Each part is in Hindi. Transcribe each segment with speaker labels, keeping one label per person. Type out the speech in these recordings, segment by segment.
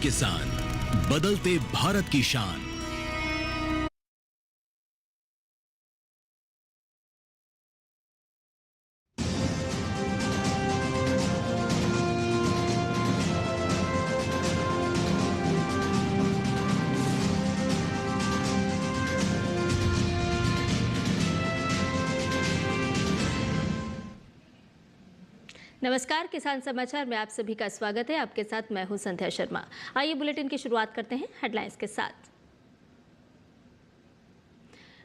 Speaker 1: किसान, बदलते भारत की शान।
Speaker 2: नमस्कार, किसान समाचार में आप सभी का स्वागत है। आपके साथ मैं हूं संध्या शर्मा। आइए बुलेटिन की शुरुआत करते हैं हेडलाइंस के साथ।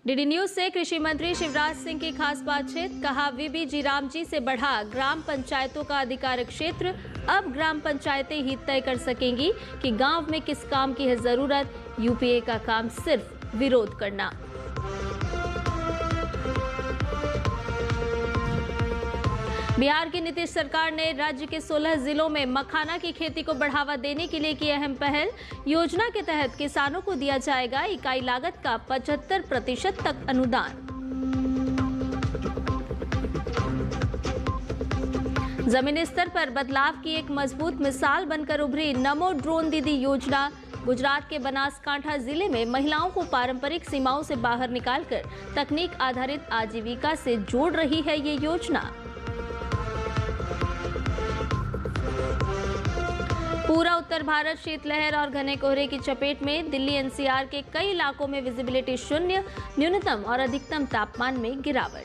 Speaker 2: डीडी न्यूज से कृषि मंत्री शिवराज सिंह की खास बातचीत। कहा, वीबी जीराम जी से बढ़ा ग्राम पंचायतों का अधिकार क्षेत्र। अब ग्राम पंचायतें ही तय कर सकेंगी कि गांव में किस काम की है जरूरत। यूपीए का काम सिर्फ विरोध करना। बिहार की नीतीश सरकार ने राज्य के 16 जिलों में मखाना की खेती को बढ़ावा देने के लिए की अहम पहल। योजना के तहत किसानों को दिया जाएगा इकाई लागत का 75% तक अनुदान। जमीनी स्तर पर बदलाव की एक मजबूत मिसाल बनकर उभरी नमो ड्रोन दीदी योजना। गुजरात के बनासकांठा जिले में महिलाओं को पारंपरिक सीमाओं से बाहर निकालकर तकनीक आधारित आजीविका से जोड़ रही है ये योजना। पूरा उत्तर भारत शीतलहर और घने कोहरे की चपेट में। दिल्ली एनसीआर के कई इलाकों में विजिबिलिटी शून्य। न्यूनतम और अधिकतम तापमान में गिरावट।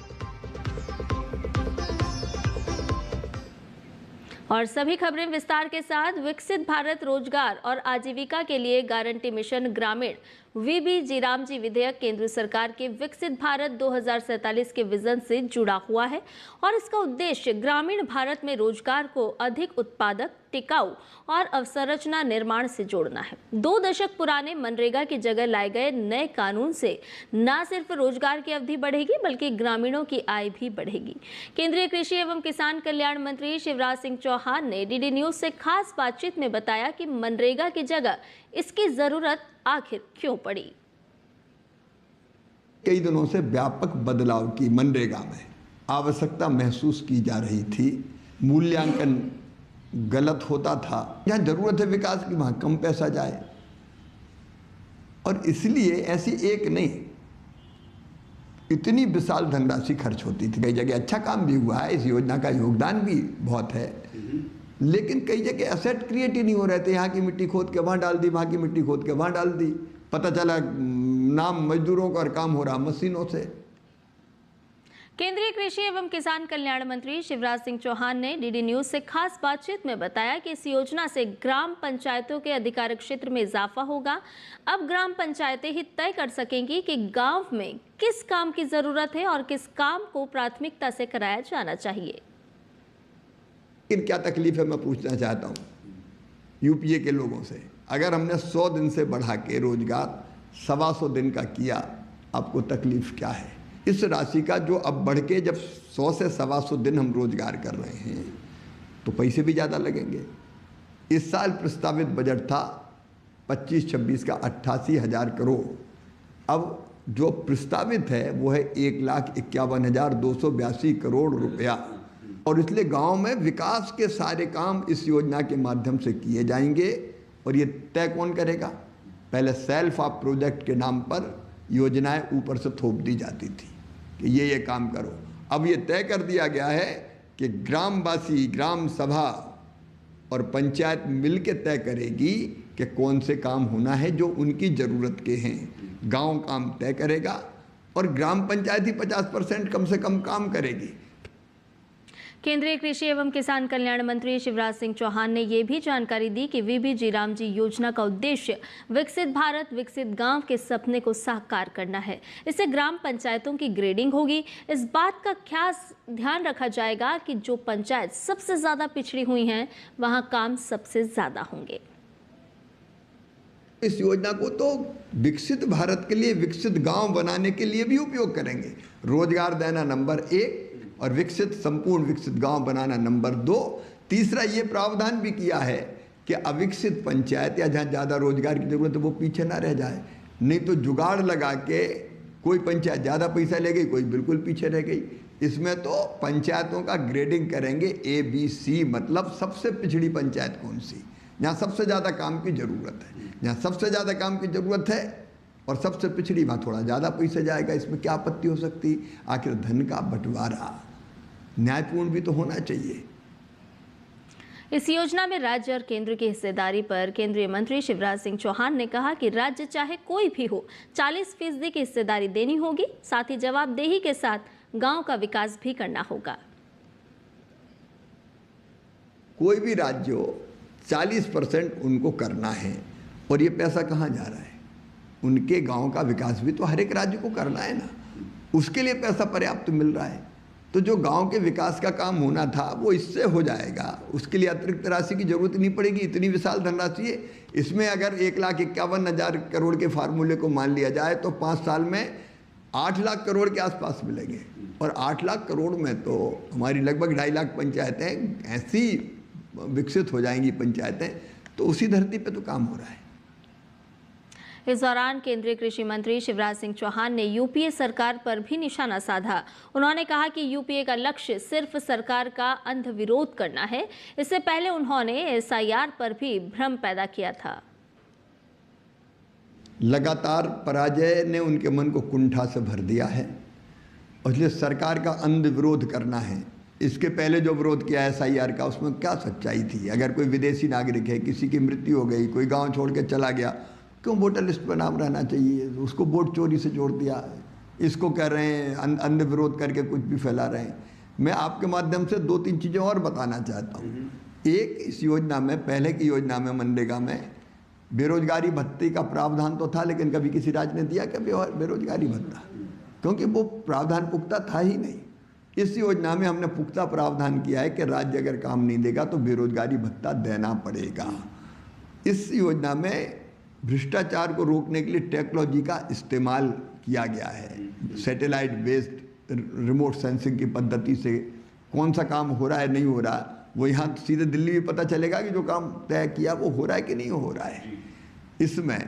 Speaker 2: और सभी खबरें विस्तार के साथ। विकसित भारत रोजगार और आजीविका के लिए गारंटी मिशन ग्रामीण वीबी जीराम जी विधेयक केंद्र सरकार के विकसित भारत 2047 के विजन से जुड़ा हुआ है और इसका उद्देश्य ग्रामीण भारत में रोजगार को अधिक उत्पादक, टिकाऊ और अवसंरचना निर्माण से जोड़ना है। 2 दशक पुराने मनरेगा की जगह लाए गए नए कानून से न सिर्फ रोजगार की अवधि बढ़ेगी बल्कि ग्रामीणों की आय भी बढ़ेगी। केंद्रीय कृषि एवं किसान कल्याण मंत्री शिवराज सिंह चौहान ने डीडी न्यूज से खास बातचीत में बताया कि मनरेगा की जगह इसकी जरूरत आखिर क्यों पड़ी।
Speaker 3: कई दिनों से व्यापक बदलाव की मनरेगा में आवश्यकता महसूस की जा रही थी। मूल्यांकन गलत होता था। जहाँ जरूरत है विकास की वहाँ कम पैसा जाए और इसलिए ऐसी एक नहीं, इतनी विशाल धनराशि खर्च होती थी। कई जगह अच्छा काम भी हुआ है, इस योजना का योगदान भी बहुत है, लेकिन कई जगह एसेट क्रिएट ही नहीं हो रहे थे। यहाँ की मिट्टी खोद के वहाँ डाल दी, वहाँ की मिट्टी खोद के वहाँ डाल दी। पता चला नाम मजदूरों का और काम हो रहा मशीनों से।
Speaker 2: केंद्रीय कृषि एवं किसान कल्याण मंत्री शिवराज सिंह चौहान ने डीडी न्यूज से खास बातचीत में बताया कि इस योजना से ग्राम पंचायतों के अधिकार क्षेत्र में इजाफा होगा। अब ग्राम पंचायतें ही तय कर सकेंगी कि गांव में किस काम की जरूरत है और किस काम को प्राथमिकता से कराया जाना चाहिए।
Speaker 3: लेकिन क्या तकलीफ है मैं पूछना चाहता हूँ यूपीए के लोगों से। अगर हमने 100 दिन से बढ़ा के रोजगार 125 दिन का किया, आपको तकलीफ क्या है? इस राशि का जो अब बढ़ के जब 100 से 125 दिन हम रोजगार कर रहे हैं तो पैसे भी ज़्यादा लगेंगे। इस साल प्रस्तावित बजट था 25-26 का 88,000 करोड़। अब जो प्रस्तावित है वो है 1,51,282 करोड़ रुपया और इसलिए गांव में विकास के सारे काम इस योजना के माध्यम से किए जाएंगे। और ये तय कौन करेगा? पहले सेल्फ ऑफ प्रोजेक्ट के नाम पर योजनाएं ऊपर से थोप दी जाती थी कि ये काम करो। अब ये तय कर दिया गया है कि ग्रामवासी, ग्राम सभा और पंचायत मिलके तय करेगी कि कौन से काम होना है जो उनकी ज़रूरत के हैं। गांव काम तय करेगा और ग्राम पंचायत ही 50% कम से कम काम करेगी।
Speaker 2: केंद्रीय कृषि एवं किसान कल्याण मंत्री शिवराज सिंह चौहान ने ये भी जानकारी दी कि वीबी जीराम जी योजना का उद्देश्य विकसित भारत, विकसित गांव के सपने को साकार करना है। इससे ग्राम पंचायतों की ग्रेडिंग होगी। इस बात का खास ध्यान रखा जाएगा कि जो पंचायत सबसे ज्यादा पिछड़ी हुई हैं, वहां काम सबसे ज्यादा होंगे।
Speaker 3: इस योजना को तो विकसित भारत के लिए, विकसित गांव बनाने के लिए भी उपयोग करेंगे। रोजगार देना नंबर 1 और विकसित, संपूर्ण विकसित गांव बनाना नंबर 2। तीसरा ये प्रावधान भी किया है कि अविकसित पंचायत या जहाँ ज़्यादा रोजगार की जरूरत है वो पीछे ना रह जाए। नहीं तो जुगाड़ लगा के कोई पंचायत ज़्यादा पैसा ले गई, कोई बिल्कुल पीछे रह गई। इसमें तो पंचायतों का ग्रेडिंग करेंगे ABC, मतलब सबसे पिछड़ी पंचायत कौन सी, जहाँ सबसे ज़्यादा काम की ज़रूरत है, जहाँ सबसे ज़्यादा काम की ज़रूरत है और सबसे पिछड़ी वहाँ थोड़ा ज़्यादा पैसा जाएगा, इसमें क्या आपत्ति हो सकती? आखिर धन का बंटवारा न्यायपूर्ण भी तो होना चाहिए।
Speaker 2: इस योजना में राज्य और केंद्र की हिस्सेदारी पर केंद्रीय मंत्री शिवराज सिंह चौहान ने कहा कि राज्य चाहे कोई भी हो 40% की हिस्सेदारी देनी होगी, साथ ही जवाबदेही के साथ गांव का विकास भी करना होगा।
Speaker 3: कोई भी राज्य हो 40% उनको करना है, और ये पैसा कहाँ जा रहा है? उनके गांव का विकास भी तो हर एक राज्य को करना है ना, उसके लिए पैसा पर्याप्त मिल रहा है। तो जो गांव के विकास का काम होना था वो इससे हो जाएगा, उसके लिए अतिरिक्त राशि की जरूरत नहीं पड़ेगी। इतनी विशाल धनराशि है, इसमें अगर 1,51,000 करोड़ के फार्मूले को मान लिया जाए तो 5 साल में 8 लाख करोड़ के आसपास मिलेंगे, और 8 लाख करोड़ में तो हमारी लगभग 2.5 लाख पंचायतें ऐसी विकसित हो जाएंगी पंचायतें, तो उसी धरती पे तो काम हो रहा है।
Speaker 2: इस दौरान केंद्रीय कृषि मंत्री शिवराज सिंह चौहान ने यूपीए सरकार पर भी निशाना साधा। उन्होंने कहा कि यूपीए का लक्ष्य सिर्फ सरकार का अंध विरोध करना है। इससे पहले उन्होंने एसआईआर पर भी भ्रम पैदा किया था।
Speaker 3: लगातार पराजय ने उनके मन को कुंठा से भर दिया है, और इसलिए सरकार का अंध विरोध करना है। इसके पहले जो विरोध किया एसआईआर का, उसमें क्या सच्चाई थी? अगर कोई विदेशी नागरिक है, किसी की मृत्यु हो गई, कोई गांव छोड़ के चला गया, क्यों वोटर लिस्ट पर नाम रहना चाहिए? उसको वोट चोरी से जोड़ दिया। इसको कह रहे हैं अंध विरोध करके कुछ भी फैला रहे हैं। मैं आपके माध्यम से 2-3 चीज़ें और बताना चाहता हूँ। एक, इस योजना में, पहले की योजना में मनरेगा में बेरोजगारी भत्ते का प्रावधान तो था, लेकिन कभी किसी राज्य ने दिया कभी बेरोजगारी भत्ता? क्योंकि वो प्रावधान पुख्ता था ही नहीं। इस योजना में हमने पुख्ता प्रावधान किया है कि राज्य अगर काम नहीं देगा तो बेरोजगारी भत्ता देना पड़ेगा। इस योजना में भ्रष्टाचार को रोकने के लिए टेक्नोलॉजी का इस्तेमाल किया गया है। सैटेलाइट बेस्ड रिमोट सेंसिंग की पद्धति से कौन सा काम हो रहा है, नहीं हो रहा, वो यहाँ सीधे दिल्ली में पता चलेगा कि जो काम तय किया वो हो रहा है कि नहीं हो रहा है। इसमें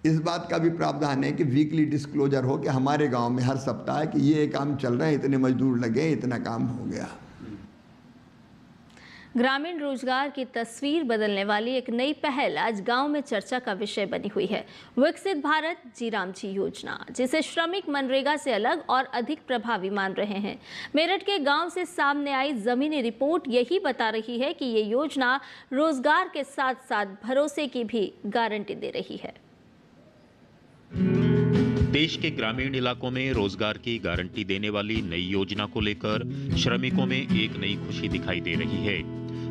Speaker 3: इस बात का भी प्रावधान है कि वीकली डिस्क्लोजर हो कि हमारे गांव में हर सप्ताह कि ये काम चल रहे हैं, इतने मजदूर लगे, इतना काम हो गया।
Speaker 2: ग्रामीण रोजगार की तस्वीर बदलने वाली एक नई पहल आज गांव में चर्चा का विषय बनी हुई है। विकसित भारत जी राम जी योजना, जिसे श्रमिक मनरेगा से अलग और अधिक प्रभावी मान रहे हैं। मेरठ के गांव से सामने आई जमीनी रिपोर्ट यही बता रही है कि ये योजना रोजगार के साथ साथ भरोसे की भी गारंटी दे रही है।
Speaker 4: देश के ग्रामीण इलाकों में रोजगार की गारंटी देने वाली नई योजना को लेकर श्रमिकों में एक नई खुशी दिखाई दे रही है।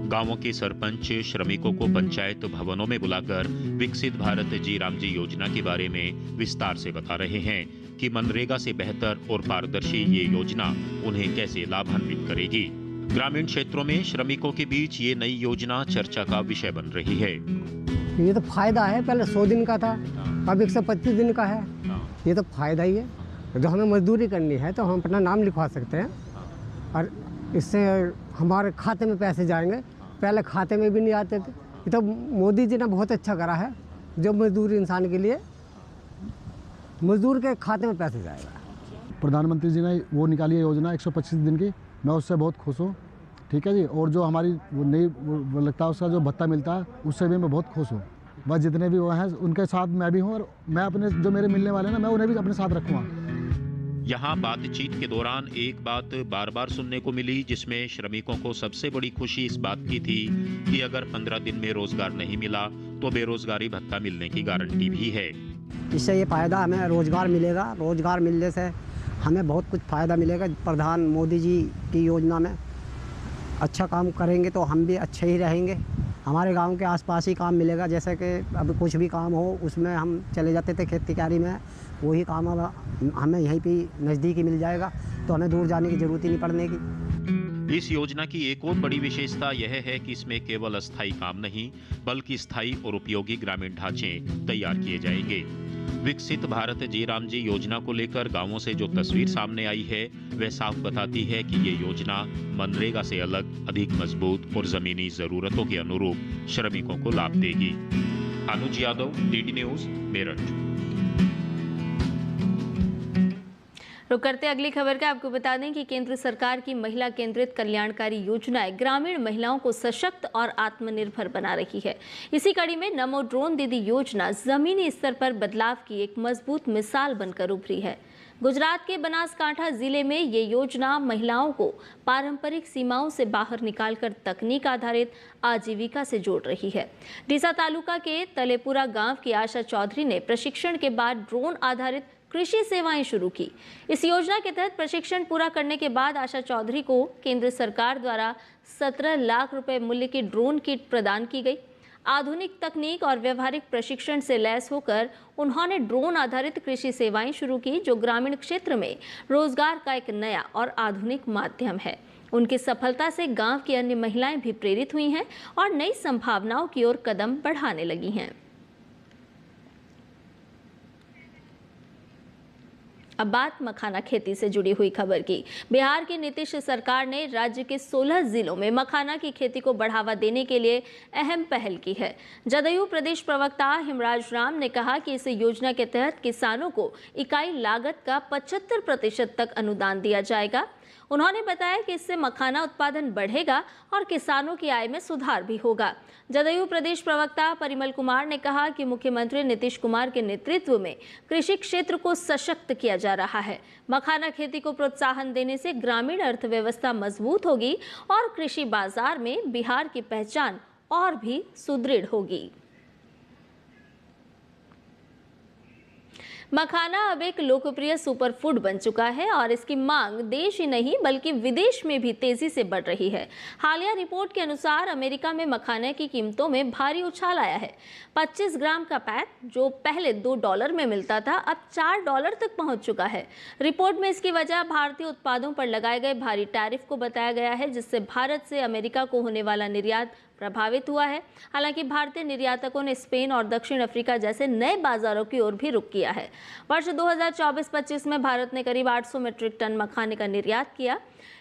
Speaker 4: गांवों के सरपंच श्रमिकों को पंचायत भवनों में बुलाकर विकसित भारत जी राम जी योजना के बारे में विस्तार से बता रहे हैं कि मनरेगा से बेहतर और पारदर्शी ये योजना उन्हें कैसे लाभान्वित करेगी। ग्रामीण क्षेत्रों में श्रमिकों के बीच ये नई योजना चर्चा का विषय बन रही है।
Speaker 5: ये तो फायदा है, पहले 100 दिन का था, अब 125 दिन का है। ये तो फायदा ही है। जो हमें मजदूरी करनी है तो हम अपना नाम लिखवा सकते हैं, और इससे हमारे खाते में पैसे जाएंगे। पहले खाते में भी नहीं आते थे। ये तो मोदी जी ने बहुत अच्छा करा है, जो मजदूर इंसान के लिए मजदूर के खाते में पैसे जाएगा।
Speaker 6: प्रधानमंत्री जी ने वो निकाली है योजना 125 दिन की, मैं उससे बहुत खुश हूँ। ठीक है जी। और जो हमारी वो नई लगता है उसका जो भत्ता मिलता है उससे भी मैं बहुत खुश हूँ। बस जितने भी वो हैं उनके साथ मैं भी हूँ, और मैं अपने जो मेरे मिलने वाले हैं ना, मैं उन्हें भी अपने साथ रखूँगा।
Speaker 4: यहाँ बातचीत के दौरान एक बात बार बार सुनने को मिली, जिसमें श्रमिकों को सबसे बड़ी खुशी इस बात की थी कि अगर 15 दिन में रोजगार नहीं मिला तो बेरोजगारी भत्ता मिलने की गारंटी भी है।
Speaker 5: इससे ये फ़ायदा हमें रोज़गार मिलेगा। रोज़गार मिलने से हमें बहुत कुछ फ़ायदा मिलेगा। प्रधान मोदी जी की योजना में अच्छा काम करेंगे तो हम भी अच्छे ही रहेंगे। हमारे गांव के आसपास ही काम मिलेगा। जैसे कि अब कुछ भी काम हो उसमें हम चले जाते थे खेती कियारी में, वही काम अब हमें यहीं पे नज़दीक ही मिल जाएगा, तो हमें दूर जाने की ज़रूरत ही नहीं पड़ने की।
Speaker 4: इस योजना की एक और बड़ी विशेषता यह है कि इसमें केवल अस्थायी काम नहीं बल्कि स्थायी और उपयोगी ग्रामीण ढांचे तैयार किए जाएंगे। विकसित भारत जी राम जी योजना को लेकर गांवों से जो तस्वीर सामने आई है वह साफ बताती है कि ये योजना मनरेगा से अलग, अधिक मजबूत और जमीनी जरूरतों के अनुरूप श्रमिकों को लाभ देगी। अनुज यादव, डीडी न्यूज, मेरठ।
Speaker 2: रुक करते अगली खबर का। आपको बता दें कि केंद्र सरकार की महिला केंद्रित कल्याणकारी योजनाएं ग्रामीण महिलाओं को सशक्त और आत्मनिर्भर बना रही है। इसी कड़ी में नमो ड्रोन दीदी योजना जमीनी स्तर पर बदलाव की एक मजबूत मिसाल बनकर उभरी है। गुजरात के बनासकांठा जिले में ये योजना महिलाओं को पारंपरिक सीमाओं से बाहर निकालकर तकनीक आधारित आजीविका से जोड़ रही है। डीसा तालुका के तलेपुरा गांव की आशा चौधरी ने प्रशिक्षण के बाद ड्रोन आधारित कृषि सेवाएं शुरू की। इस योजना के तहत प्रशिक्षण पूरा करने के बाद आशा चौधरी को केंद्र सरकार द्वारा 17 लाख रुपए मूल्य की ड्रोन किट प्रदान की गई। आधुनिक तकनीक और व्यवहारिक प्रशिक्षण से लैस होकर उन्होंने ड्रोन आधारित कृषि सेवाएं शुरू की, जो ग्रामीण क्षेत्र में रोजगार का एक नया और आधुनिक माध्यम है। उनकी सफलता से गांव की अन्य महिलाएं भी प्रेरित हुई हैं और नई संभावनाओं की ओर कदम बढ़ाने लगी हैं। अब बात मखाना खेती से जुड़ी हुई खबर की। बिहार की नीतीश सरकार ने राज्य के 16 जिलों में मखाना की खेती को बढ़ावा देने के लिए अहम पहल की है। जदयू प्रदेश प्रवक्ता हिमराज राम ने कहा कि इस योजना के तहत किसानों को इकाई लागत का 75% तक अनुदान दिया जाएगा। उन्होंने बताया कि इससे मखाना उत्पादन बढ़ेगा और किसानों की आय में सुधार भी होगा। जदयू प्रदेश प्रवक्ता परिमल कुमार ने कहा कि मुख्यमंत्री नीतीश कुमार के नेतृत्व में कृषि क्षेत्र को सशक्त किया जा रहा है। मखाना खेती को प्रोत्साहन देने से ग्रामीण अर्थव्यवस्था मजबूत होगी और कृषि बाजार में बिहार की पहचान और भी सुदृढ़ होगी। मखाना अब एक लोकप्रिय सुपरफूड बन चुका है और इसकी मांग देश ही नहीं बल्कि विदेश में भी तेजी से बढ़ रही है। हालिया रिपोर्ट के अनुसार अमेरिका में मखाने की कीमतों में भारी उछाल आया है। 25 ग्राम का पैक जो पहले $2 में मिलता था, अब $4 तक पहुंच चुका है। रिपोर्ट में इसकी वजह भारतीय उत्पादों पर लगाए गए भारी टैरिफ को बताया गया है, जिससे भारत से अमेरिका को होने वाला निर्यात प्रभावित हुआ है। हालांकि भारतीय निर्यातकों ने स्पेन और दक्षिण अफ्रीका जैसे नए बाजारों की ओर भी रुख किया है। वर्ष 2024-25 में भारत ने करीब 800 मीट्रिक टन मखाने का निर्यात किया।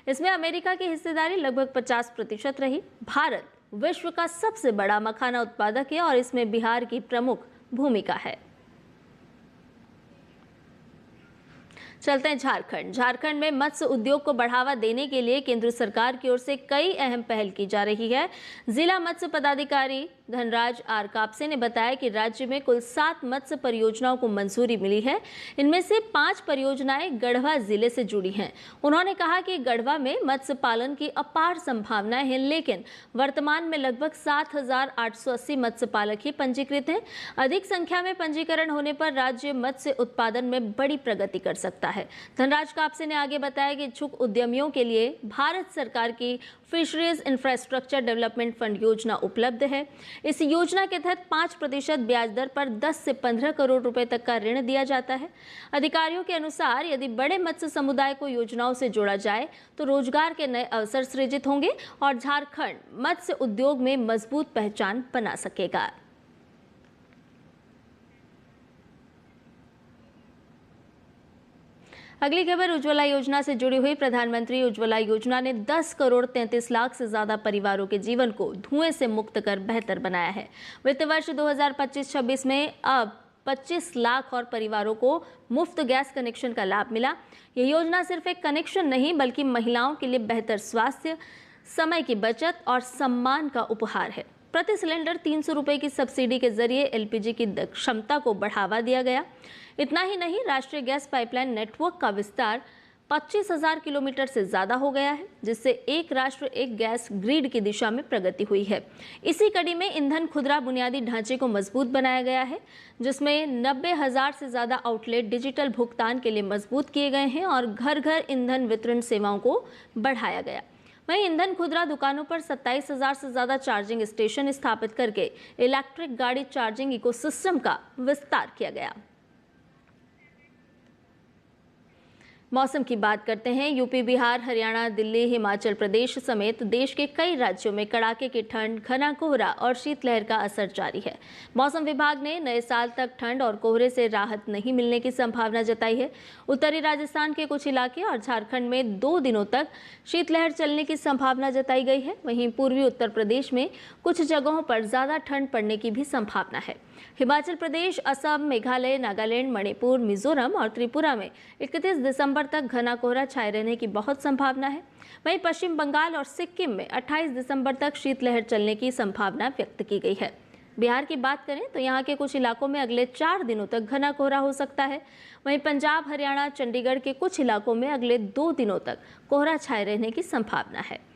Speaker 2: इसमें अमेरिका की हिस्सेदारी लगभग 50% रही। भारत विश्व का सबसे बड़ा मखाना उत्पादक है और इसमें बिहार की प्रमुख भूमिका है। चलते हैं झारखंड में मत्स्य उद्योग को बढ़ावा देने के लिए केंद्र सरकार की ओर से कई अहम पहल की जा रही है। जिला मत्स्य पदाधिकारी धनराज आर कापसे ने बताया कि राज्य में कुल 7 मत्स्य परियोजनाओं को मंजूरी मिली है। इनमें से 5 परियोजनाएं गढ़वा जिले से जुड़ी हैं। उन्होंने कहा कि गढ़वा में मत्स्य पालन की अपार संभावनाएं हैं, लेकिन वर्तमान में लगभग 7,880 मत्स्य पालक ही पंजीकृत हैं। अधिक संख्या में पंजीकरण होने पर राज्य मत्स्य उत्पादन में बड़ी प्रगति कर सकता है। धनराज कापसे ने आगे बताया कि इच्छुक उद्यमियों के लिए भारत सरकार की फिशरीज इंफ्रास्ट्रक्चर डेवलपमेंट फंड योजना उपलब्ध है। इस योजना के तहत 5% ब्याज दर पर 10 से 15 करोड़ रुपए तक का ऋण दिया जाता है। अधिकारियों के अनुसार यदि बड़े मत्स्य समुदाय को योजनाओं से जोड़ा जाए तो रोजगार के नए अवसर सृजित होंगे और झारखंड मत्स्य उद्योग में मजबूत पहचान बना सकेगा। अगली खबर उज्ज्वला योजना से जुड़ी हुई। प्रधानमंत्री उज्ज्वला योजना ने 10 करोड़ 33 लाख से ज्यादा परिवारों के जीवन को धुएं से मुक्त कर बेहतर बनाया है। वित्त वर्ष 2025-26 में अब 25 लाख और परिवारों को मुफ्त गैस कनेक्शन का लाभ मिला। यह योजना सिर्फ एक कनेक्शन नहीं बल्कि महिलाओं के लिए बेहतर स्वास्थ्य, समय की बचत और सम्मान का उपहार है। प्रति सिलेंडर 300 रुपए की सब्सिडी के जरिए एलपीजी की क्षमता को बढ़ावा दिया गया। इतना ही नहीं, राष्ट्रीय गैस पाइपलाइन नेटवर्क का विस्तार 25,000 किलोमीटर से ज्यादा हो गया है, जिससे एक राष्ट्र एक गैस ग्रिड की दिशा में प्रगति हुई है। इसी कड़ी में ईंधन खुदरा बुनियादी ढांचे को मजबूत बनाया गया है, जिसमें 90,000 से ज्यादा आउटलेट डिजिटल भुगतान के लिए मजबूत किए गए हैं और घर घर ईंधन वितरण सेवाओं को बढ़ाया गया। वहीं ईंधन खुदरा दुकानों पर 27,000 से ज्यादा चार्जिंग स्टेशन स्थापित करके इलेक्ट्रिक गाड़ी चार्जिंग इकोसिस्टम का विस्तार किया गया। मौसम की बात करते हैं। यूपी, बिहार, हरियाणा, दिल्ली, हिमाचल प्रदेश समेत देश के कई राज्यों में कड़ाके की ठंड, घना कोहरा और शीतलहर का असर जारी है। मौसम विभाग ने नए साल तक ठंड और कोहरे से राहत नहीं मिलने की संभावना जताई है। उत्तरी राजस्थान के कुछ इलाके और झारखंड में 2 दिनों तक शीतलहर चलने की संभावना जताई गई है। वहीं पूर्वी उत्तर प्रदेश में कुछ जगहों पर ज्यादा ठंड पड़ने की भी संभावना है। हिमाचल प्रदेश, असम, मेघालय, नागालैंड, मणिपुर, मिजोरम और त्रिपुरा में 31 दिसंबर तक घना कोहरा छाए रहने की बहुत संभावना है। वहीं पश्चिम बंगाल और सिक्किम में 28 दिसंबर तक शीतलहर चलने की संभावना व्यक्त की गई है। बिहार की बात करें तो यहाँ के कुछ इलाकों में अगले 4 दिनों तक घना कोहरा हो सकता है। वहीं पंजाब, हरियाणा, चंडीगढ़ के कुछ इलाकों में अगले 2 दिनों तक कोहरा छाए रहने की संभावना है।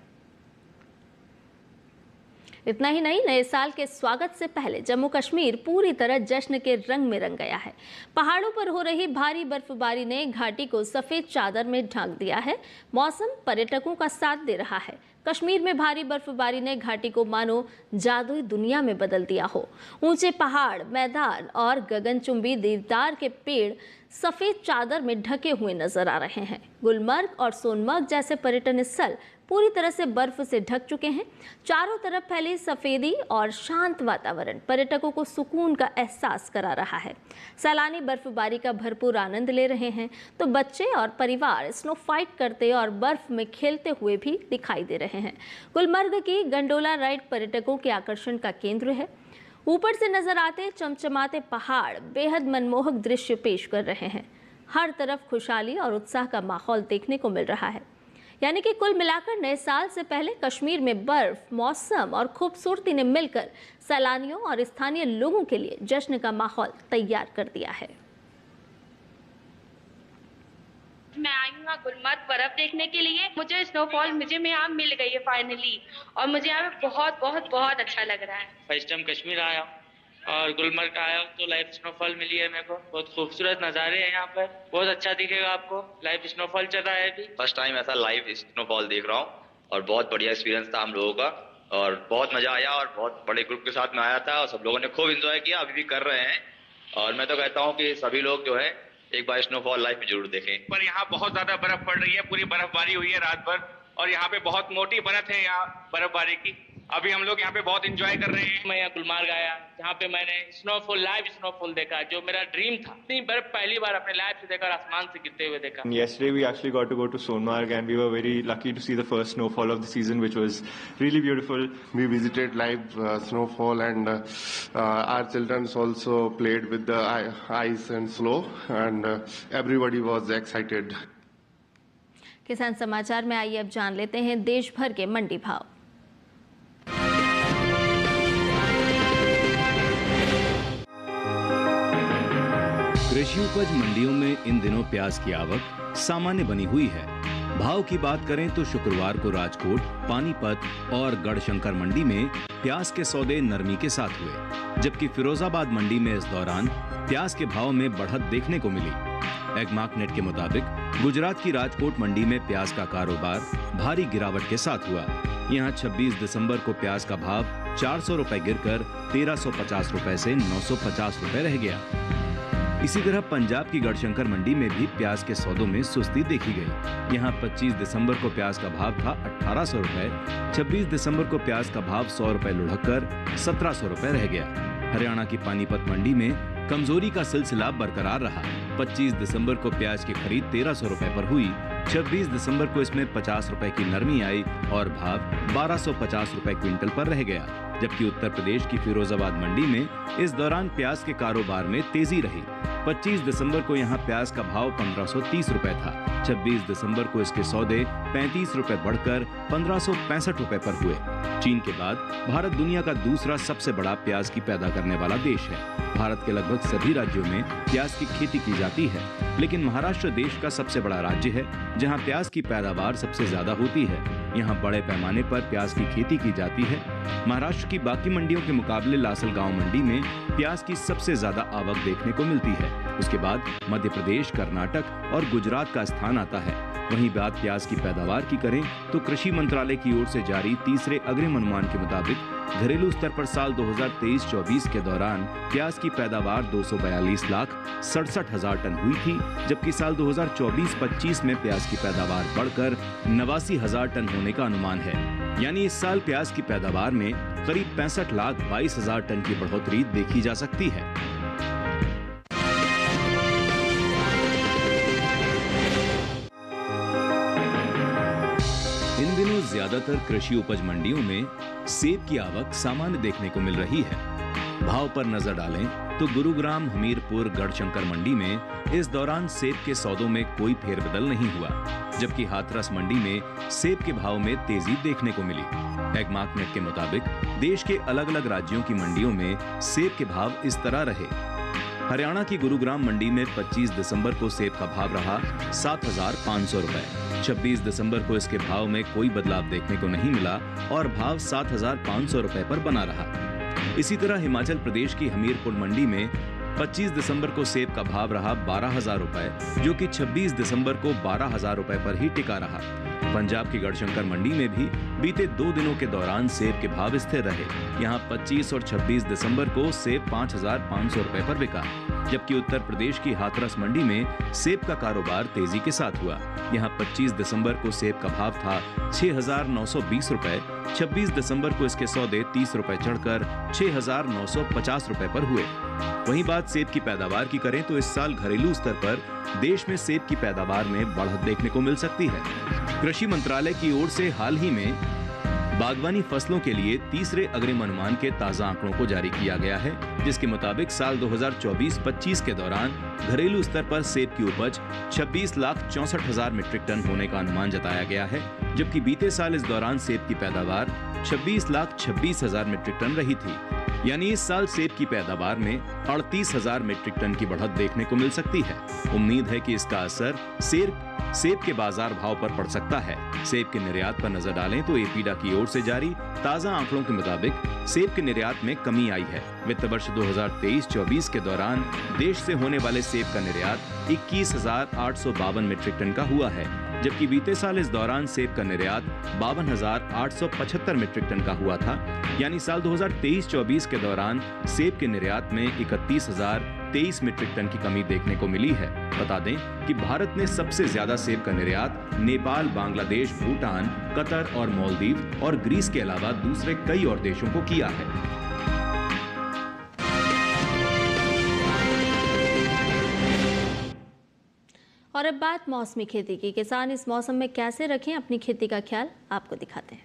Speaker 2: इतना ही नहीं, नए साल के स्वागत से पहले जम्मू कश्मीर पूरी तरह जश्न के रंग में रंग गया है। पहाड़ों पर हो रही भारी बर्फबारी ने घाटी को सफेद चादर में ढक दिया है। मौसम पर्यटकों का साथ दे रहा है। कश्मीर में भारी बर्फबारी ने घाटी को मानो जादुई दुनिया में बदल दिया हो। ऊंचे पहाड़, मैदान और गगनचुंबी देवदार के पेड़ सफेद चादर में ढके हुए नजर आ रहे हैं। गुलमर्ग और सोनमर्ग जैसे पर्यटन स्थल पूरी तरह से बर्फ से ढक चुके हैं। चारों तरफ फैली सफेदी और शांत वातावरण पर्यटकों को सुकून का एहसास करा रहा है। सैलानी बर्फबारी का भरपूर आनंद ले रहे हैं तो बच्चे और परिवार स्नो फाइट करते और बर्फ में खेलते हुए भी दिखाई दे रहे हैं। गुलमर्ग की गंडोला राइड पर्यटकों के आकर्षण का केंद्र है। ऊपर से नजर आते चमचमाते पहाड़ बेहद मनमोहक दृश्य पेश कर रहे हैं। हर तरफ खुशहाली और उत्साह का माहौल देखने को मिल रहा है। यानी कि कुल मिलाकर नए साल से पहले कश्मीर में बर्फ, मौसम और खूबसूरती ने मिलकर सैलानियों और स्थानीय लोगों के लिए जश्न का माहौल तैयार कर दिया है।
Speaker 7: मैं आई हूँ यहाँ गुलमर्ग बर्फ देखने के लिए। मुझे स्नोफॉल में यहाँ मिल गई है फाइनली, और मुझे यहाँ पे बहुत बहुत बहुत अच्छा लग रहा है।
Speaker 8: फर्स्ट टाइम कश्मीर आया और गुलमर्ग आया तो लाइव स्नोफॉल मिली है मेरे को। बहुत खूबसूरत नज़ारे हैं यहाँ पर, बहुत अच्छा दिखेगा आपको। लाइव स्नोफॉल चल रहा है अभी।
Speaker 9: फर्स्ट टाइम ऐसा लाइव स्नोफॉल देख रहा हूँ और बहुत बढ़िया एक्सपीरियंस था हम लोगों का और बहुत मजा आया और बहुत बड़े ग्रुप के साथ में आया था और सब लोगों ने खूब एंजॉय किया, अभी भी कर रहे हैं। और मैं तो कहता हूँ कि सभी लोग जो है एक बार स्नोफॉल लाइव में जरूर देखें।
Speaker 10: पर यहाँ बहुत ज्यादा बर्फ पड़ रही है, पूरी बर्फबारी हुई है रात भर और यहाँ पे बहुत मोटी बर्फ है यहाँ बर्फबारी की। अभी हम लोग यहाँ पे बहुत एंजॉय कर रहे हैं।
Speaker 8: मैं यहाँ गुलमर्ग आया जहाँ पे मैंने स्नोफॉल, लाइव स्नोफॉल देखा जो मेरा ड्रीम था। इतनी बर्फ पहली बार अपने लाइफ से देखा और आसमान से गिरते हुए देखा।
Speaker 11: Yesterday we actually got to go to Sonmarg and we were very lucky to see the first snowfall of the season, which was really beautiful.
Speaker 12: We visited live snowfall and our children also played with the ice and snow and everybody was excited.
Speaker 2: किसान समाचार में आइए अब जान लेते हैं देश भर के मंडी भाव।
Speaker 1: कृषि उपज मंडियों में इन दिनों प्याज की आवक सामान्य बनी हुई है। भाव की बात करें तो शुक्रवार को राजकोट, पानीपत और गढ़शंकर मंडी में प्याज के सौदे नरमी के साथ हुए, जबकि फिरोजाबाद मंडी में इस दौरान प्याज के भाव में बढ़त देखने को मिली। एगमार्कनेट के मुताबिक गुजरात की राजकोट मंडी में प्याज का कारोबार भारी गिरावट के साथ हुआ। यहाँ 26 दिसंबर को प्याज का भाव 400 रुपए गिरकर 1350 रुपए से 950 रुपए रह गया। इसी तरह पंजाब की गढ़शंकर मंडी में भी प्याज के सौदों में सुस्ती देखी गई। यहाँ 25 दिसंबर को प्याज का भाव था 1800 रुपए, 26 दिसंबर को प्याज का भाव 100 रुपए लुढ़ककर 1700 रुपए रह गया। हरियाणा की पानीपत मंडी में कमजोरी का सिलसिला बरकरार रहा। 25 दिसंबर को प्याज की खरीद 1300 रुपए पर हुई, 26 दिसंबर को इसमें 50 रुपए की नरमी आई और भाव 1250 रुपए क्विंटल पर रह गया। जबकि उत्तर प्रदेश की फिरोजाबाद मंडी में इस दौरान प्याज के कारोबार में तेजी रही। 25 दिसंबर को यहाँ प्याज का भाव 1530 रुपए था, 26 दिसंबर को इसके सौदे 35 रुपए बढ़कर 1565 रुपए पर हुए। चीन के बाद भारत दुनिया का दूसरा सबसे बड़ा प्याज की पैदा करने वाला देश है। भारत के लगभग सभी राज्यों में प्याज की खेती की जाती है, लेकिन महाराष्ट्र देश का सबसे बड़ा राज्य है जहां प्याज की पैदावार सबसे ज्यादा होती है। यहां बड़े पैमाने पर प्याज की खेती की जाती है। महाराष्ट्र की बाकी मंडियों के मुकाबले लासलगांव मंडी में प्याज की सबसे ज्यादा आवक देखने को मिलती है। उसके बाद मध्य प्रदेश, कर्नाटक और गुजरात का स्थान आता है। वहीं बात प्याज की पैदावार की करें तो कृषि मंत्रालय की ओर से जारी तीसरे अग्रिम अनुमान के मुताबिक घरेलू स्तर पर साल 2023-24 के दौरान प्याज की पैदावार 242,67,000 टन हुई थी, जबकि साल 2024-25 में प्याज की पैदावार बढ़कर 89,000 टन होने का अनुमान है। यानी इस साल प्याज की पैदावार में करीब 65,22,000 टन की बढ़ोतरी देखी जा सकती है। इन दिनों ज्यादातर कृषि उपज मंडियों में सेब की आवक सामान्य देखने को मिल रही है। भाव पर नजर डालें तो गुरुग्राम, हमीरपुर, गढ़शंकर मंडी में इस दौरान सेब के सौदों में कोई फेरबदल नहीं हुआ, जबकि हाथरस मंडी में सेब के भाव में तेजी देखने को मिली। एग्मार्कनेट के मुताबिक देश के अलग अलग राज्यों की मंडियों में सेब के भाव इस तरह रहे। हरियाणा की गुरुग्राम मंडी में 25 दिसंबर को सेब का भाव रहा 7,500 रुपए। 26 दिसंबर को इसके भाव में कोई बदलाव देखने को नहीं मिला और भाव 7,500 रुपए पर बना रहा। इसी तरह हिमाचल प्रदेश की हमीरपुर मंडी में 25 दिसंबर को सेब का भाव रहा 12,000 रुपए, जो कि 26 दिसंबर को 12,000 रुपए पर ही टिका रहा। पंजाब की गढ़शंकर मंडी में भी बीते 2 दिनों के दौरान सेब के भाव स्थिर रहे। यहाँ 25 और 26 दिसंबर को सेब 5,500 रुपए पर बिका, जबकि उत्तर प्रदेश की हाथरस मंडी में सेब का कारोबार तेजी के साथ हुआ। यहाँ 25 दिसंबर को सेब का भाव था 6,920 रुपए। 26 दिसंबर को इसके सौदे 30 रुपए चढ़कर 6,950 रुपए पर हुए। वहीं बात सेब की पैदावार की करें तो इस साल घरेलू स्तर पर देश में सेब की पैदावार में बढ़त देखने को मिल सकती है। कृषि मंत्रालय की ओर से हाल ही में बागवानी फसलों के लिए तीसरे अग्रिम अनुमान के ताजा आंकड़ों को जारी किया गया है, जिसके मुताबिक साल 2024-25 के दौरान घरेलू स्तर पर सेब की उपज 26,64,000 मीट्रिक टन होने का अनुमान जताया गया है, जबकि बीते साल इस दौरान सेब की पैदावार 26,26,000 मीट्रिक टन रही थी। यानी इस साल सेब की पैदावार में 38,000 मीट्रिक टन की बढ़त देखने को मिल सकती है। उम्मीद है कि इसका असर सेब के बाजार भाव पर पड़ सकता है। सेब के निर्यात पर नजर डालें तो एपीडा की ओर से जारी ताजा आंकड़ों के मुताबिक सेब के निर्यात में कमी आई है। वित्त वर्ष 2023-24 के दौरान देश से होने वाले सेब का निर्यात 21,852 मीट्रिक टन का हुआ है, जबकि बीते साल इस दौरान सेब का निर्यात 52,875 मीट्रिक टन का हुआ था। यानी साल 2023-24 के दौरान सेब के निर्यात में 31,023 मीट्रिक टन की कमी देखने को मिली है। बता दें कि भारत ने सबसे ज्यादा सेब का निर्यात नेपाल, बांग्लादेश, भूटान, कतर और मालदीव और ग्रीस के अलावा दूसरे कई और देशों को किया है।
Speaker 2: और अब बात मौसमी खेती की। किसान इस मौसम में कैसे रखें अपनी खेती का ख्याल, आपको दिखाते हैं।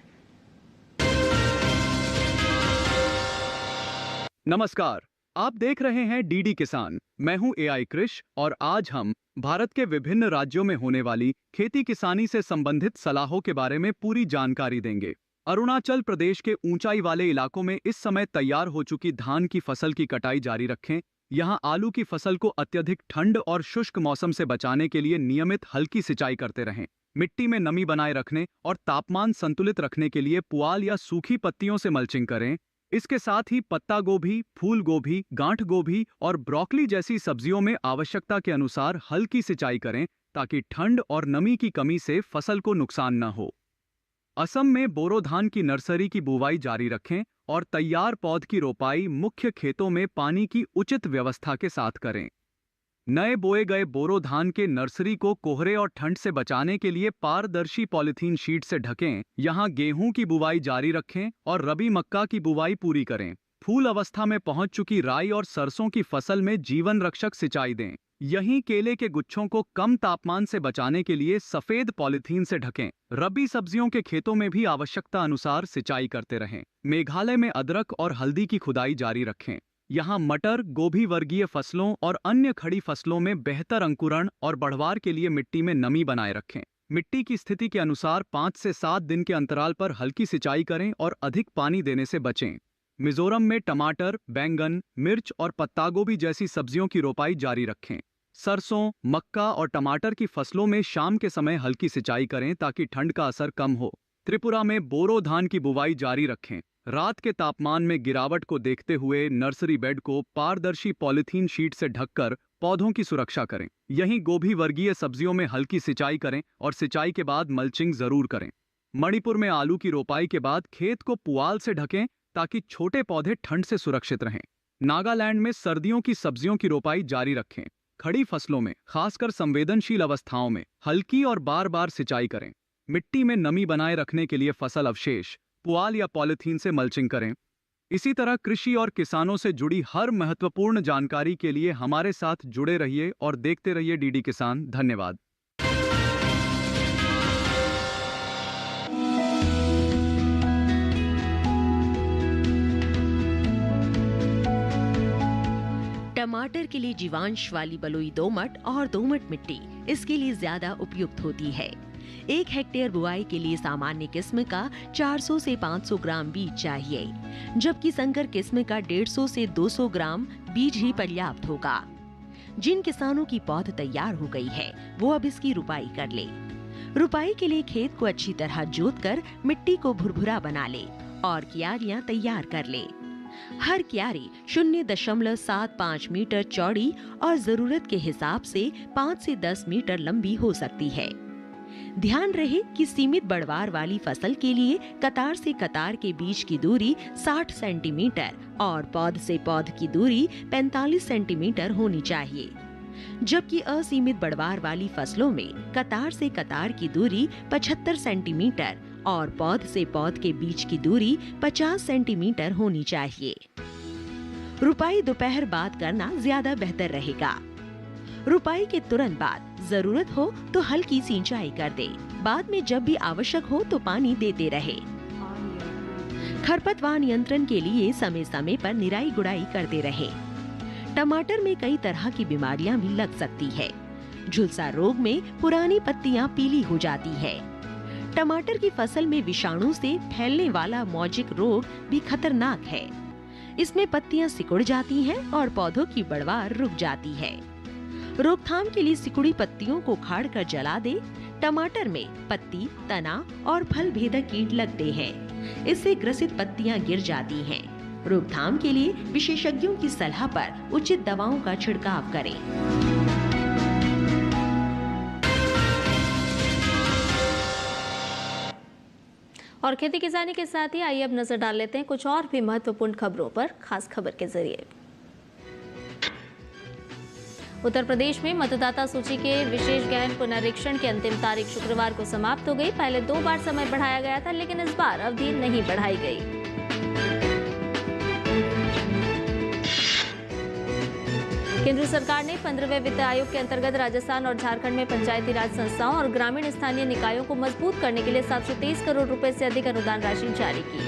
Speaker 13: नमस्कार, आप देख रहे हैं डीडी किसान। मैं हूं एआई कृष और आज हम भारत के विभिन्न राज्यों में होने वाली खेती किसानी से संबंधित सलाहों के बारे में पूरी जानकारी देंगे। अरुणाचल प्रदेश के ऊंचाई वाले इलाकों में इस समय तैयार हो चुकी धान की फसल की कटाई जारी रखें। यहां आलू की फसल को अत्यधिक ठंड और शुष्क मौसम से बचाने के लिए नियमित हल्की सिंचाई करते रहें। मिट्टी में नमी बनाए रखने और तापमान संतुलित रखने के लिए पुआल या सूखी पत्तियों से मल्चिंग करें। इसके साथ ही पत्ता गोभी, फूल गोभी, गांठ गोभी और ब्रोकली जैसी सब्जियों में आवश्यकता के अनुसार हल्की सिंचाई करें ताकि ठंड और नमी की कमी से फसल को नुकसान न हो। असम में बोरो धान की नर्सरी की बुवाई जारी रखें और तैयार पौध की रोपाई मुख्य खेतों में पानी की उचित व्यवस्था के साथ करें। नए बोए गए बोरो धान के नर्सरी को कोहरे और ठंड से बचाने के लिए पारदर्शी पॉलीथीन शीट से ढकें। यहां गेहूं की बुवाई जारी रखें और रबी मक्का की बुवाई पूरी करें। फूल अवस्था में पहुंच चुकी राई और सरसों की फसल में जीवन रक्षक सिंचाई दें। यहीं केले के गुच्छों को कम तापमान से बचाने के लिए सफेद पॉलीथीन से ढकें। रबी सब्जियों के खेतों में भी आवश्यकता अनुसार सिंचाई करते रहें। मेघालय में अदरक और हल्दी की खुदाई जारी रखें। यहाँ मटर, गोभी वर्गीय फसलों और अन्य खड़ी फसलों में बेहतर अंकुरण और बढ़वार के लिए मिट्टी में नमी बनाए रखें। मिट्टी की स्थिति के अनुसार 5 से 7 दिन के अंतराल पर हल्की सिंचाई करें और अधिक पानी देने से बचें। मिजोरम में टमाटर, बैंगन, मिर्च और पत्तागोभी जैसी सब्जियों की रोपाई जारी रखें। सरसों, मक्का और टमाटर की फसलों में शाम के समय हल्की सिंचाई करें ताकि ठंड का असर कम हो। त्रिपुरा में बोरो धान की बुवाई जारी रखें। रात के तापमान में गिरावट को देखते हुए नर्सरी बेड को पारदर्शी पॉलीथीन शीट से ढककर पौधों की सुरक्षा करें। यहीं गोभी वर्गीय सब्जियों में हल्की सिंचाई करें और सिंचाई के बाद मल्चिंग जरूर करें। मणिपुर में आलू की रोपाई के बाद खेत को पुआल से ढकें ताकि छोटे पौधे ठंड से सुरक्षित रहें। नागालैंड में सर्दियों की सब्जियों की रोपाई जारी रखें। खड़ी फसलों में, खासकर संवेदनशील अवस्थाओं में, हल्की और बार बार सिंचाई करें। मिट्टी में नमी बनाए रखने के लिए फसल अवशेष, पुआल या पॉलीथीन से मल्चिंग करें। इसी तरह कृषि और किसानों से जुड़ी हर महत्वपूर्ण जानकारी के लिए हमारे साथ जुड़े रहिए और देखते रहिए डीडी किसान। धन्यवाद।
Speaker 14: टमाटर के लिए जीवांश वाली बलुई दोमट और दोमट मिट्टी इसके लिए ज्यादा उपयुक्त होती है। 1 हेक्टेयर बुआई के लिए सामान्य किस्म का 400 से 500 ग्राम बीज चाहिए, जबकि संकर किस्म का 150 से 200 ग्राम बीज ही पर्याप्त होगा। जिन किसानों की पौध तैयार हो गई है वो अब इसकी रुपाई कर ले। रुपाई के लिए खेत को अच्छी तरह जोतकर मिट्टी को भुरभुरा बना ले और क्यारियां तैयार कर ले। हर क्यारी 0.75 मीटर चौड़ी और जरूरत के हिसाब से 5 से 10 मीटर लंबी हो सकती है। ध्यान रहे कि सीमित बढ़वार वाली फसल के लिए कतार से कतार के बीच की दूरी 60 सेंटीमीटर और पौध से पौध की दूरी 45 सेंटीमीटर होनी चाहिए, जबकि असीमित बढ़वार वाली फसलों में कतार से कतार की दूरी 75 सेंटीमीटर और पौध से पौध के बीच की दूरी 50 सेंटीमीटर होनी चाहिए। रुपाई दोपहर बाद करना ज्यादा बेहतर रहेगा। रुपाई के तुरंत बाद जरूरत हो तो हल्की सिंचाई कर दे। बाद में जब भी आवश्यक हो तो पानी देते रहे। खरपतवार नियंत्रण के लिए समय समय पर निराई गुड़ाई करते रहे। टमाटर में कई तरह की बीमारियां भी लग सकती है। झुलसा रोग में पुरानी पत्तियां पीली हो जाती है। टमाटर की फसल में विषाणु से फैलने वाला मौजिक रोग भी खतरनाक है। इसमें पत्तियां सिकुड़ जाती हैं और पौधों की बढ़वार रुक जाती है। रोकथाम के लिए सिकुड़ी पत्तियों को उखाड़कर जला दे। टमाटर में पत्ती, तना और फल भेदक कीट लगते हैं। इससे ग्रसित पत्तियां गिर जाती हैं। रोकथाम के लिए विशेषज्ञों की सलाह पर उचित दवाओं का छिड़काव करें।
Speaker 2: और खेती किसानी के साथ ही आइए अब नजर डाल लेते हैं कुछ और भी महत्वपूर्ण खबरों पर खास खबर के जरिए। उत्तर प्रदेश में मतदाता सूची के विशेष गहन पुनरीक्षण की अंतिम तारीख शुक्रवार को समाप्त हो गई। पहले 2 बार समय बढ़ाया गया था, लेकिन इस बार अवधि नहीं बढ़ाई गई। केंद्र सरकार ने 15वें वित्त आयोग के अंतर्गत राजस्थान और झारखंड में पंचायती राज संस्थाओं और ग्रामीण स्थानीय निकायों को मजबूत करने के लिए 723 करोड़ रुपए से अधिक अनुदान राशि जारी की।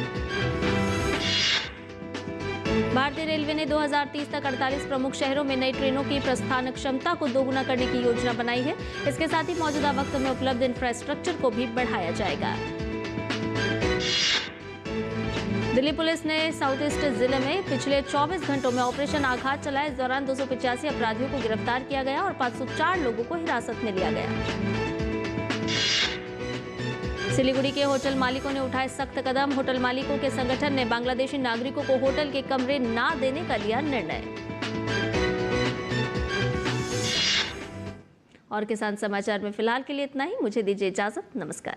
Speaker 2: भारतीय रेलवे ने 2030 तक 48 प्रमुख शहरों में नई ट्रेनों की प्रस्थान क्षमता को दोगुना करने की योजना बनाई है। इसके साथ ही मौजूदा वक्त में उपलब्ध इंफ्रास्ट्रक्चर को भी बढ़ाया जाएगा। दिल्ली पुलिस ने साउथ ईस्ट जिले में पिछले 24 घंटों में ऑपरेशन आघात चलाया। इस दौरान 285 अपराधियों को गिरफ्तार किया गया और 504 लोगों को हिरासत में लिया गया। सिलीगुड़ी के होटल मालिकों ने उठाए सख्त कदम। होटल मालिकों के संगठन ने बांग्लादेशी नागरिकों को होटल के कमरे ना देने का लिया निर्णय। और किसान समाचार में फिलहाल के लिए इतना ही। मुझे दीजिए इजाजत। नमस्कार।